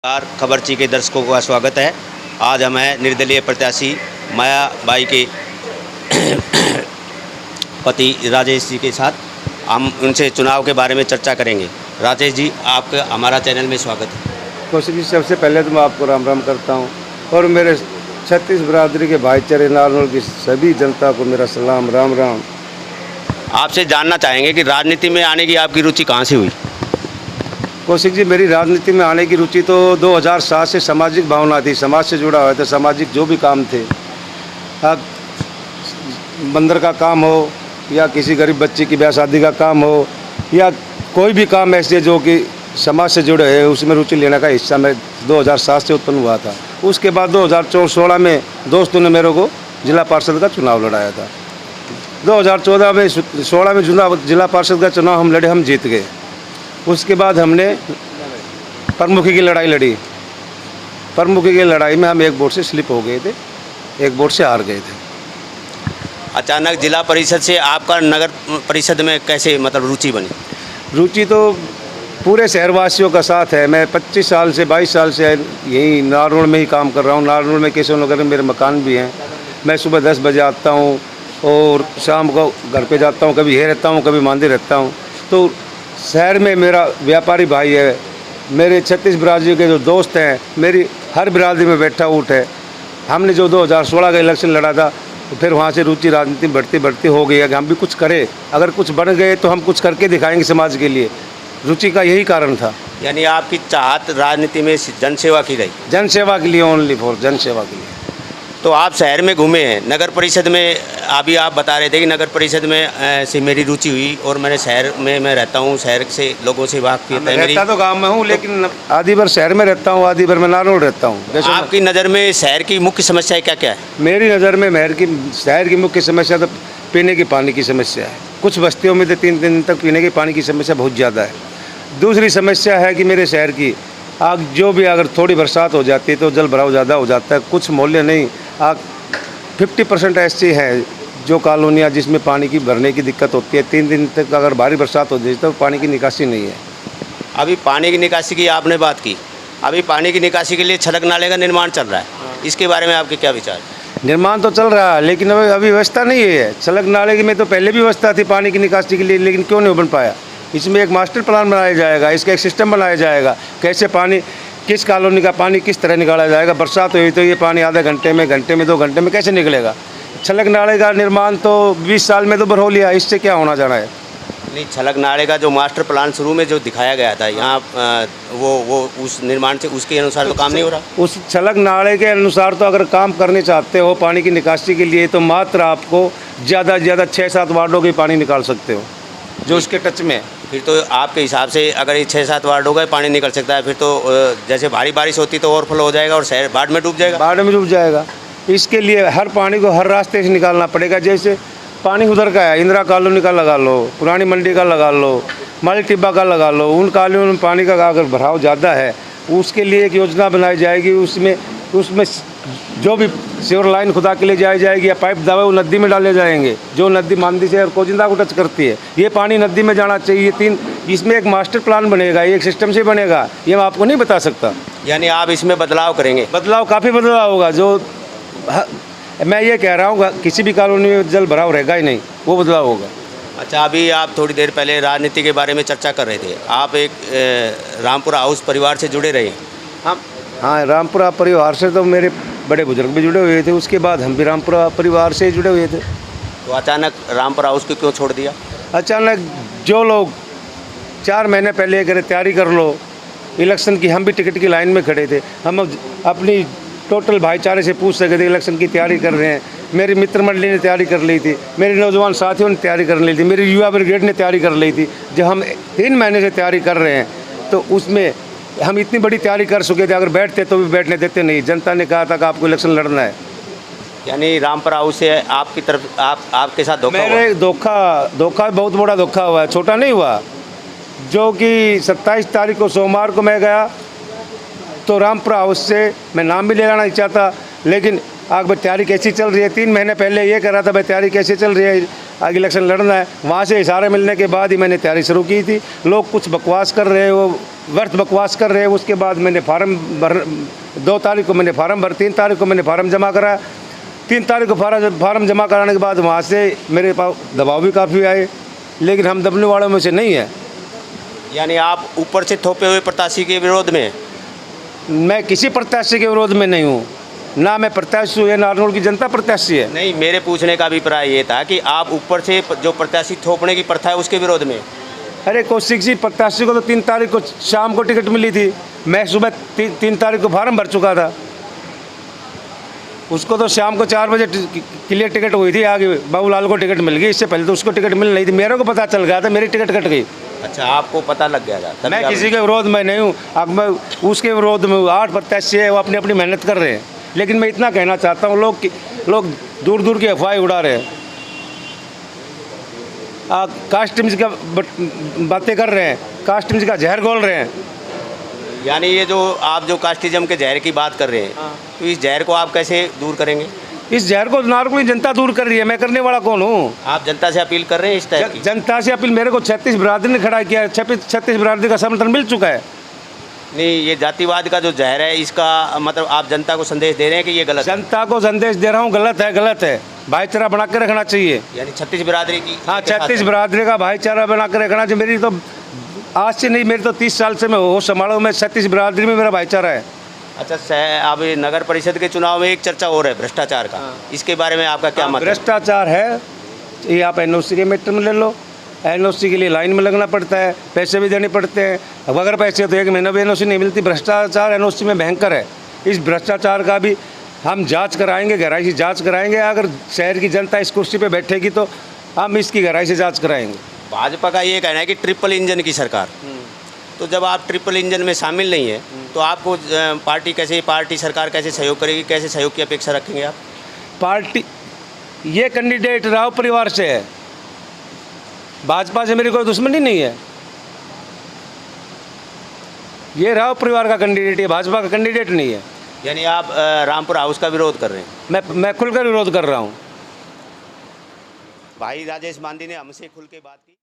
नमस्कार, खबरची के दर्शकों का स्वागत है। आज हम हैं निर्दलीय प्रत्याशी मायाबाई के पति राजेश जी के साथ। हम उनसे चुनाव के बारे में चर्चा करेंगे। राजेश जी, आपका हमारा चैनल में स्वागत है। कौशिक जी, सबसे पहले तो मैं आपको राम राम करता हूँ और मेरे छत्तीस बिरादरी के भाईचारे नारनौल की सभी जनता को मेरा सलाम, राम राम। आपसे जानना चाहेंगे कि राजनीति में आने की आपकी रुचि कहाँ से हुई? कौशिक जी, मेरी राजनीति में आने की रुचि तो 2007 से सामाजिक भावना थी, समाज से जुड़ा हुआ था। सामाजिक जो भी काम थे, मंदिर का काम हो या किसी गरीब बच्चे की ब्याह शादी का काम हो या कोई भी काम ऐसे जो कि समाज से जुड़े है, उसमें रुचि लेने का हिस्सा मैं 2007 से उत्पन्न हुआ था। उसके बाद 2016 में दोस्तों ने मेरे को जिला पार्षद का चुनाव लड़ाया था। 2014 में 16 में जिला पार्षद का चुनाव हम लड़े, हम जीत गए। उसके बाद हमने प्रमुखी की लड़ाई लड़ी। प्रमुखी की लड़ाई में हम एक वोट से स्लिप हो गए थे, एक वोट से हार गए थे। अचानक जिला परिषद से आपका नगर परिषद में कैसे मतलब रुचि बनी? रुचि तो पूरे शहरवासियों का साथ है। मैं 25 साल से 22 साल से यहीं नारनौल में ही काम कर रहा हूँ। नारनौल में केशव नगर में मेरे मकान भी हैं। मैं सुबह 10 बजे आता हूँ और शाम को घर पे जाता हूँ। कभी ये रहता हूँ, कभी मांदी रहता हूँ। तो शहर में मेरा व्यापारी भाई है, मेरे 36 बिरादरी के जो दोस्त हैं, मेरी हर बिरादरी में बैठा उठ है। हमने जो 2016 का इलेक्शन लड़ा था, तो फिर वहाँ से रुचि राजनीति बढ़ती बढ़ती हो गई है कि हम भी कुछ करें। अगर कुछ बन गए तो हम कुछ करके दिखाएंगे समाज के लिए। रुचि का यही कारण था। यानी आपकी चाहत राजनीति में जनसेवा की रही? जनसेवा के लिए, ओनली फॉर जनसेवा के लिए। तो आप शहर में घूमे हैं, नगर परिषद में अभी आप बता रहे थे कि नगर परिषद में से मेरी रुचि हुई और मैंने शहर में मैं रहता हूँ, शहर से लोगों से वाकफियत है मेरी। रहता तो गाँव में हूँ, लेकिन आधी भर शहर में रहता हूँ, आधी भर में नारनौल रहता हूँ। आपकी नज़र में शहर की मुख्य समस्या क्या क्या है? मेरी नज़र में शहर की मुख्य समस्या तो पीने की पानी की समस्या है। कुछ बस्तियों में तो 3 दिन तक पीने के पानी की समस्या बहुत ज़्यादा है। दूसरी समस्या है कि मेरे शहर की जो भी अगर थोड़ी बरसात हो जाती है तो जल भराव ज़्यादा हो जाता है। कुछ मोहल्ले नहीं, 50% ऐसी हैं जो कॉलोनियाँ जिसमें पानी की भरने की दिक्कत होती है। 3 दिन तक अगर भारी बरसात हो जाए तो पानी की निकासी नहीं है। अभी पानी की निकासी की आपने बात की, अभी पानी की निकासी के लिए छलक नाले का निर्माण चल रहा है, इसके बारे में आपके क्या विचार? निर्माण तो चल रहा है, लेकिन अभी व्यवस्था नहीं है। छलक नाले की में तो पहले भी व्यवस्था थी पानी की निकासी के लिए, लेकिन क्यों नहीं बन पाया? इसमें एक मास्टर प्लान बनाया जाएगा, इसका एक सिस्टम बनाया जाएगा, कैसे पानी, किस कॉलोनी का पानी किस तरह निकाला जाएगा। बरसात हुई तो ये पानी आधे घंटे में, 2 घंटे में कैसे निकलेगा? छलक नाले का निर्माण तो 20 साल में तो बढ़ो लिया, इससे क्या होना जाना है? नहीं, छलक नाले का जो मास्टर प्लान शुरू में जो दिखाया गया था यहाँ, वो उस निर्माण से उसके अनुसार तो काम नहीं हो रहा। उस छलक नाले के अनुसार तो अगर काम करने चाहते हो पानी की निकासी के लिए, तो मात्र आपको ज़्यादा से ज़्यादा 6-7 वार्डों की पानी निकाल सकते हो जो उसके टच में। फिर तो आपके हिसाब से अगर ये 6-7 वार्डों का पानी निकल सकता है, फिर तो जैसे भारी बारिश होती तो ओवरफ्लो हो जाएगा और शहर बाढ़ में डूब जाएगा। बाढ़ में डूब जाएगा। इसके लिए हर पानी को हर रास्ते से निकालना पड़ेगा। जैसे पानी उधर का है, इंदिरा कॉलोनी का लगा लो, पुरानी मंडी का लगा लो, माली टिब्बा का लगा लो। उन कॉलोनियों में पानी का अगर भराव ज़्यादा है, उसके लिए एक योजना बनाई जाएगी। उसमें जो भी सीवर लाइन खुदा के लिए जाएगी या पाइप दवा वो नदी में डाले जाएंगे, जो नदी मांदी से और कोजिंदा को टच करती है। ये पानी नदी में जाना चाहिए। इसमें एक मास्टर प्लान बनेगा, एक सिस्टम से बनेगा, ये मैं आपको नहीं बता सकता। यानी आप इसमें बदलाव करेंगे? बदलाव, काफ़ी बदलाव होगा। मैं ये कह रहा हूँ किसी भी कॉलोनी में जल भराव रहेगा ही नहीं, वो बदलाव होगा। अच्छा, अभी आप थोड़ी देर पहले राजनीति के बारे में चर्चा कर रहे थे। आप एक रामपुरा हाउस परिवार से जुड़े रहे? हाँ, रामपुरा परिवार से तो मेरे बड़े बुजुर्ग भी जुड़े हुए थे, उसके बाद हम भी रामपुरा परिवार से जुड़े हुए थे। तो अचानक रामपुरा हाउस को क्यों छोड़ दिया? अचानक जो लोग 4 महीने पहले कह रहे तैयारी कर लो इलेक्शन की, हम भी टिकट की लाइन में खड़े थे। हम अपनी टोटल भाईचारे से पूछ सके थे इलेक्शन की तैयारी कर रहे हैं। मेरी मित्र मंडली ने तैयारी कर ली थी, मेरे नौजवान साथियों ने तैयारी कर ली थी, मेरी युवा ब्रिगेड ने तैयारी कर ली थी। जब हम 3 महीने से तैयारी कर रहे हैं तो उसमें हम इतनी बड़ी तैयारी कर चुके थे, अगर बैठते तो भी बैठने देते नहीं। जनता ने कहा था कि आपको इलेक्शन लड़ना है। यानी रामपुरा हाउस से आपकी तरफ आपके साथ धोखा हुआ? मेरे धोखा बहुत बड़ा धोखा हुआ है, छोटा नहीं हुआ। जो कि 27 तारीख को सोमवार को मैं गया तो रामपुरा हाउस से, मैं नाम भी लेना नहीं चाहता, लेकिन आग भाई तैयारी कैसी चल रही है। 3 महीने पहले ये कर रहा था भाई तैयारी कैसे चल रही है। आगे इलेक्शन लड़ना है। वहाँ से इशारे मिलने के बाद ही मैंने तैयारी शुरू की थी। लोग कुछ बकवास कर रहे हैं, वो व्यर्थ बकवास कर रहे हैं। उसके बाद मैंने फार्म भर 2 तारीख को मैंने फार्म भर 3 तारीख को मैंने फार्म जमा करा। 3 तारीख को फार्म जमा कराने के बाद वहाँ से मेरे पास दबाव भी काफ़ी आए, लेकिन हम दबने वालों में से नहीं है। यानी आप ऊपर से थोपे हुए प्रत्याशी के विरोध में? मैं किसी प्रत्याशी के विरोध में नहीं हूँ, ना मैं प्रत्याशी हूँ, ये नारनौल की जनता प्रत्याशी है। नहीं, मेरे पूछने का अभिप्राय ये था कि आप ऊपर से जो प्रत्याशी थोपने की प्रथा है उसके विरोध में? अरे कौशिक जी, प्रत्याशी को तो 3 तारीख को शाम को टिकट मिली थी। मैं सुबह 3 तारीख को फार्म भर चुका था। उसको तो शाम को 4 बजे क्लियर टिकट हुई थी, आगे बाबूलाल को टिकट मिल गई। इससे पहले तो उसको टिकट मिल नहीं थी। मेरे को पता चल गया था, मेरी टिकट कट गई। अच्छा, आपको पता लग गया था? मैं किसी के विरोध में नहीं हूँ। अब मैं उसके विरोध में 8 प्रत्याशी है, वो अपनी अपनी मेहनत कर रहे हैं। लेकिन मैं इतना कहना चाहता हूँ, लोग दूर दूर की अफवाहें उड़ा रहे हैं, कास्टिम्स का बातें कर रहे हैं, कास्टिम्स का जहर घोल रहे हैं। यानी ये जो आप जो कास्टिज्म के जहर की बात कर रहे हैं, तो इस जहर को आप कैसे दूर करेंगे? इस जहर को नारनौल जनता दूर कर रही है, मैं करने वाला कौन हूँ? आप जनता से अपील कर रहे हैं इस टाइप की? जनता से अपील मेरे को 36 बिरादरी ने खड़ा किया है। 36 बिरादरी का समर्थन मिल चुका है। नहीं, ये जातिवाद का जो जहर है, इसका मतलब आप जनता को संदेश दे रहे हैं कि ये गलत है? जनता को संदेश दे रहा हूँ, गलत है, गलत है। भाईचारा बना के रखना चाहिए। यानी 36 बिरादरी की? हाँ, 36 बिरादरी का भाईचारा बना के रखना चाहिए। मेरी तो आज से नहीं, मेरी तो 30 साल से मैं होश संभाला हूँ। मैं 36 बिरादरी में मेरा भाईचारा है। अच्छा, अब नगर परिषद के चुनाव में एक चर्चा हो रहा है भ्रष्टाचार का, इसके बारे में आपका क्या मत है? भ्रष्टाचार है, ये आप एनओसी के मैटर में ले लो। एनओसी के लिए लाइन में लगना पड़ता है, पैसे भी देने पड़ते हैं। अगर पैसे तो 1 महीना भी एनओसी नहीं मिलती। भ्रष्टाचार एनओसी में भयंकर है। इस भ्रष्टाचार का भी हम जांच कराएंगे, गहराई से जांच कराएंगे। अगर शहर की जनता इस कुर्सी पे बैठेगी तो हम इसकी गहराई से जांच कराएंगे। भाजपा का ये कहना है कि ट्रिपल इंजन की सरकार, तो जब आप ट्रिपल इंजन में शामिल नहीं है तो आपको पार्टी सरकार कैसे सहयोग करेगी? कैसे सहयोग की अपेक्षा रखेंगे आप? पार्टी, ये कैंडिडेट राव परिवार से है, भाजपा से मेरी कोई दुश्मनी नहीं है। ये राव परिवार का कैंडिडेट है, भाजपा का कैंडिडेट नहीं है। यानी आप रामपुर हाउस का विरोध कर रहे हैं? मैं खुलकर विरोध कर रहा हूँ। भाई राजेश मांदी ने हमसे खुल के बात की।